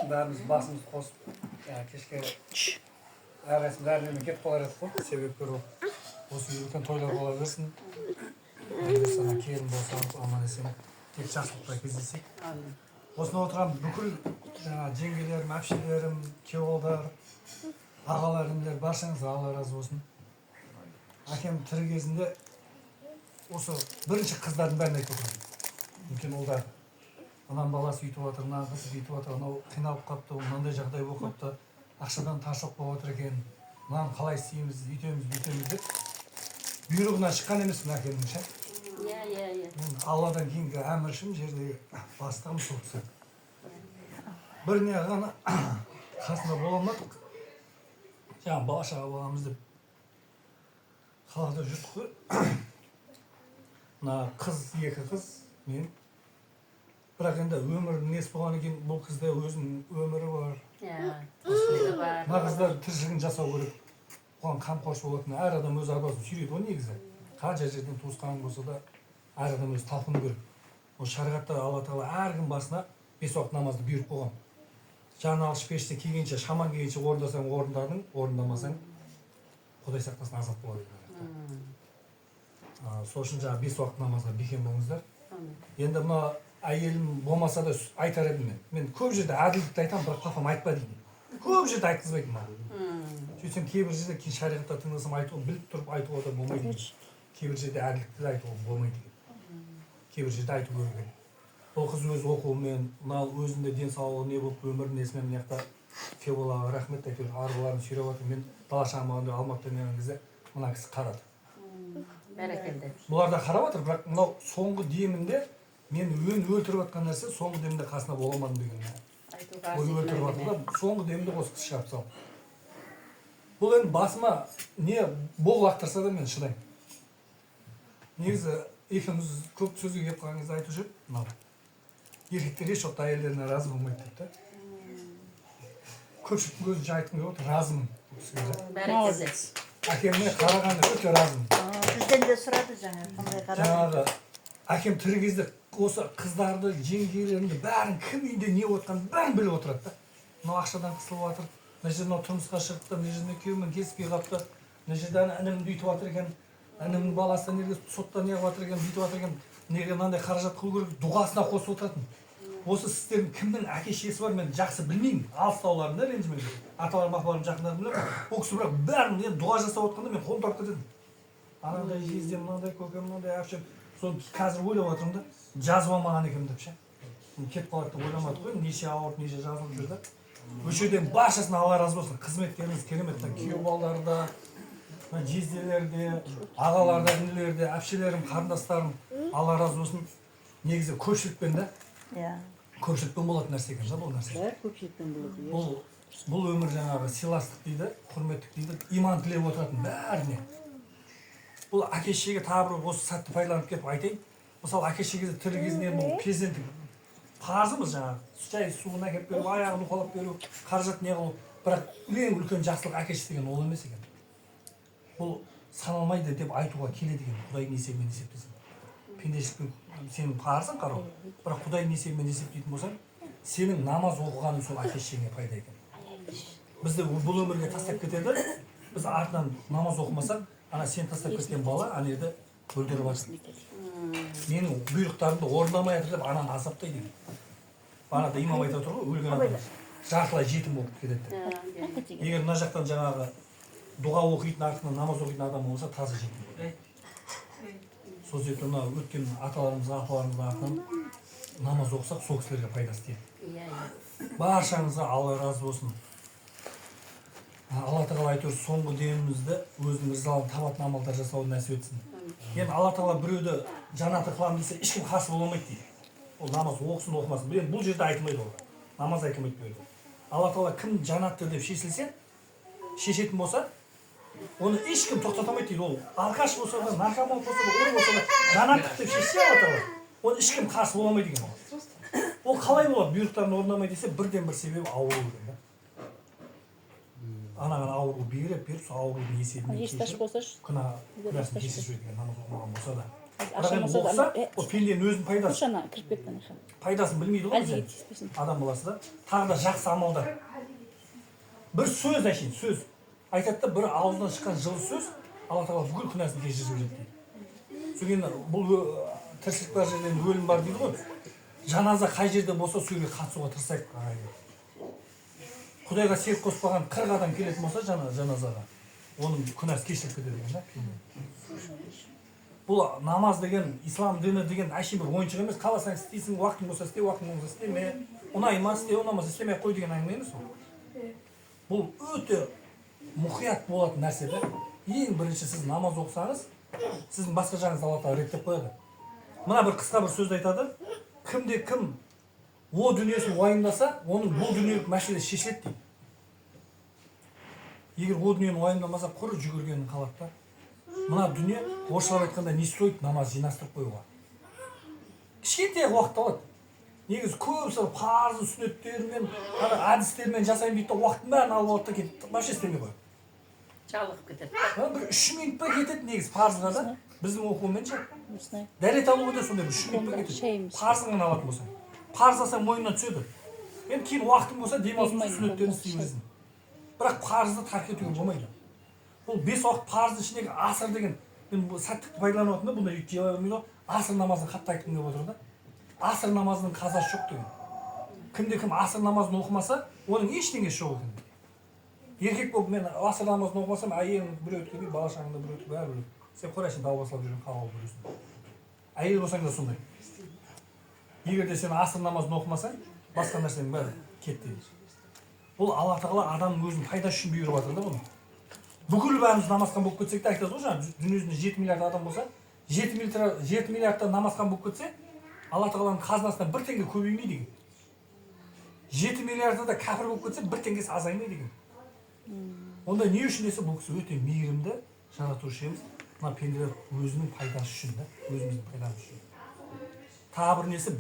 бәріміз басымыз қосып кешке әрқайсымыз әр жермен кетіп қалар едік қой. Себепкер осы үлкен тойлар бола берсін. Ана келін болса аман есен тек жақсылықта кездесейік. Осында отырған бүкіл жеңгелерім, әпшелерім, күйеуалдар, ағаларымдар баршаңызға Алла разы болсын. Әкем тірі кезінде осы бірінші қыздардың бәрін айтып отырған. Өйткені олар анам баласы үйтіп жатыр, мына қыз бүйтіп жатыр, анау қиналып қапты, мынандай жағдай болып қапты, ақшадан таршылық болып жатыр екен, мынаны қалай істейміз, үйтеміз, бүйтеміз деп бұйрығынан шыққан емеспін әкемнің ше. Мен Алладан кейінгі әміршім жердегі бастығым сол кісі. Біріне ғана қасында бола алмадық. Жаңа бала-шаға боламыз деп қалада жүрдік қой. Мына қыз, екі қыз, мен. Бірақ енді өмірдің несі болғаннан кейін бұл қызда өзінің өмірі бар. Мына қыздар тіршілігін жасау керек. Оған қамқоршы болатын әр адам өз арбасын сүйрейді ғой негізі. Қанша жерден туысқан болса да әр адам өзі талпыну керек. Ол шариғатта Алла тағала әркім басына 5 уақыт намазды бұйырып қойған. Жан алыш пеште келгенше, шаман келгенше орындасаң орындадың, орындамасаң Құдай сақтасын азат болады. Сол үшін жаңа 5 уақыт намазға бекем болыңыздар. Енді мына әйелім болмаса да айтар едім мен. Мен көп жерде әділдікті айтамын, бірақ папам айтпа дейді. Көп жерде айтқызбайды маған. Сөйтсем кейбір жерде кейін шариғатта тыңдасам айтуға біліп тұрып айтуға да болмайды. Кейбір жерде әділдікті де айтуға болмайды. Кейбір жерде айту керек. Ол қыз өз оқуымен, мынау өзінде денсаулығы не болып өмірін несімен мына жақта Кеуалаға рахмет әйтеуір арғыларын сүйреп жатыр. Мен бала-шағам Алматыдан келген кезде мына кісі қарады. Бәрекелді. Бұлар да қарап жатыр, бірақ мынау соңғы демінде мен өлтіріп жатқан нәрсе соңғы демінде қасына бола алмадым деген. Ой өлтіріп жатыр да соңғы демінде осы кісі шығарып салды. Бұл енді басыма не бол лақтырса да мен шыдаймын. Негізі екеуміз көп сөзге келіп қалған кезде айтып жүріп, мынау еркектер еш уақытта әйелдеріне разы болмайды деп та. Көпшіліктің көзінше айтқым келіп отыр, разымын. Бәрекелді. Әкеме қарағанда өте разымын. Бізден де сұрады жаңағы әкем тірі кезде осы қыздарды, жеңгелерімді бәрін кім үйінде не отқанын бәрін біліп отырады да. Мынау ақшадан қысылып жатыр, мына жерде мынау тұрмысқа шығыпты, мына жерде күйеуімен келіспей қалыпты, мына жерде інімді үйтіп жатыр екен, інімнің баласы неге сотта неғып жатыр екен, бүйтіп жатыр екен, неге мынандай қаражат қылу керек, дұғасына қосып отыратын. Осы сіздердің кімнің әке-шешесі бар мен жақсы білмеймін, алыстауларында ренжімейді. Аталарым, апаларым жақындарын білемін. Ол кісі бірақ бәрін енді дұға жасап отқанда мен қолым тартып кетедім. Анандай жездем, мынандай көкем, мынандай әпшем. Соны қазір ойлап отырмын да, жазып алмаған екенмін деп ше. Кетіп қалады деп ойламадық қой, неше ауырып, неше жазылып жүр да. Осы жерден баршасына Алла разы болсын. Қызметтеріңіз керемет. Күйеу балаларда, жезделерде, ағаларда, інілерде, әпшелерім, қарындастарым Алла разы болсын. Негізі көпшілікпен да. Көпшілікпен болатын нәрсе екен, бұл нәрсе. Көпшілікпен болады. Бұл өмір жаңағы сыйластық дейді, құрметтік дейді, иман тілеп отыратын бәріне. Бұл әке-шешеге тағы бір осы сәтті пайдаланып кетіп айтайын. Мысалы әке-шешеге тірі кезінде бұл перзенттік парызымыз жаңағы шай суын әкеліп беру, аяғын уқалап беру, қаражат не қылу. Бірақ ең үлкен жақсылық әке-шеше деген ол емес екен. Бұл саналмайды деп айтуға келеді екен. Құдайдың есебімен есептесең. Пендешілікпен сенің парызың қарау. Бірақ Құдайдың есебімен есептейтін болсаң, сенің намаз оқығаның сол әке-шешеңе пайда екен. Бізді бұл өмірге тастап кетеді. Біз артынан намаз оқымасақ, ана сен тастап кеткен бала ана жерде өлтіріп жатыр. Менің бұйрықтарымды орындамай жатыр деп ананы азаптайды екен. Бағанада имам айтып отыр ғой, өлген адам жартылай жетім болып кетеді. Егер мына жақтан жаңағы дұға оқитын артынан намаз оқитын адам болса, таза жетім болады. Сол себепті мына өткен аталарымызға, апаларымызға артынан намаз оқысақ, сол кісілерге пайдасы тиеді. Баршаңызға Алла разы болсын. Алла тағала әйтеуір соңғы демімізді өзінің ризалығын табатын амалдар жасауды нәсіп етсін. Енді Алла тағала біреуді жаннаты қыламын десе, ешкім қарсы бола алмайды дейді. Ол намаз оқысын, оқымасын. Енді бұл жерде айтылмайды ол. Намаз айтылмайды бұл жерде. Алла тағала кім жанатты деп шешілсе, шешетін болса, оны ешкім тоқтатамайды дейді. Ол алқаш болса да, наркоман болса да, ұры болса да, жанаттық деп шешсе Алла тағала, оны ешкім қарсы бола алмайды деген. Ол қалай болады? Бұйрықтарын орындамайды десе, бірден бір себебі ауру екен да. Анаған ауру беріп, сол аурудың есебінен кешіріп, күнәсін кешіріп жүрген намаз оқымаған болса да. бірақ енді оқыса ол пенденің өзінің пайдасы Ошана кіріп кеткен аша. пайдасын білмейді ғой Әлде өзі. тиіспесін. Адам баласы да тағы да жақсы амалдар. Бір сөз әшейін сөз айтады да бір ауыздан шыққан жылы сөз Алла тағала бүкіл күнәсін кешіріп жібереді дейді. Содан бұл тіршілік бар жерден өлім бар дейді ғой. Жаназа қай жерде болса сол жерге қатысуға тырысайық ағайын. Құдайға серік қоспаған 40 адам келетін болса жаназаға оның күнәсі кешіріп кетеді деген да. Бұл намаз деген, ислам діні деген әшейін бір ойыншық емес. Қаласаң істейсің, уақытың болса істе, уақытың болмаса істеме. Ұнайма істе, ұнамаса істемей ақ қой деген әңгіме емес ол. Бұл өте мұқият болатын нәрсе да. Ең бірінші сіз намаз оқысаңыз, сіздің басқа жағыңызды Алла тағала реттеп қояды. Мына бір қысқа бір сөзді айтады. Кімде кім о дүниесін уайымдаса, оның бұл дүниелік мәселесі шешіледі дейді. Егер о дүниені уайымдамаса, құр жүгіргенін қалады да. Мына дүние, орысшалап айтқанда не стоит намаз жинастырып қоюға. Кішкентай уақыт алады. Негізі көбісі парыздың сүннеттерімен, әдістермен жасаймын дейді, уақыттың бәрін алып алады да кетеді. Вообще істемей қояды. Жалығып кетеді. Бір 3 минут па кетеді негізі парызға да. Біздің оқумен ше. Осындай. Дәрет алуға да сондай 3 минут па кетеді. Парызын алатын болсаң. Парыз алсаң мойнынан түседі. Енді кейін уақытың болса демалыс сүннеттерін істей бересің. Бірақ парызды тарк етуге болмайды. Бұл 5 уақыт парыздың ішіндегі асыр деген, мен сәттікті пайдаланып отырмын да, бұнда үй жей бермейді ғой. Асыр намазын қатты айтқым келіп отыр да. Асыр намазының қазасы жоқ деген. Кімде-кім асыр намазын оқымаса, оның ештеңесі жоқ екен. Еркек болып мен асыр намазын оқымасам, әйелің біреу өткізбей, бала шағаңда біреу өткізбей, бәрі біреу. Сен қорайшын далбасалап жүрген қағалы көресің. Әйел болсаң да сондай. Егер де сен асыр намазын оқымасаң, басқа нәрсенің бәрі кетті. Бұл Алла тағала адамның өзінің пайдасы үшін бұйырып жатыр да бұны. Бүкіл бәріміз намазхан болып кетсек те айтады ғой жаңа, дүниежүзінде 7 миллиард адам болса, 7 миллиардтан намазхан болып кетсе, Алла тағаланың қазынасынан 1 теңге көбеймейді деген. 7 миллиарда да кәпір болып кетсе, 1 теңгесі азаймайды деген. Онда не үшін десе, бұл кісі өте мейірімді жаратушы емес. Мына пенделер өзінің пайдасы үшін да, өзіміздің пайдамыз үшін. Тағы бір несі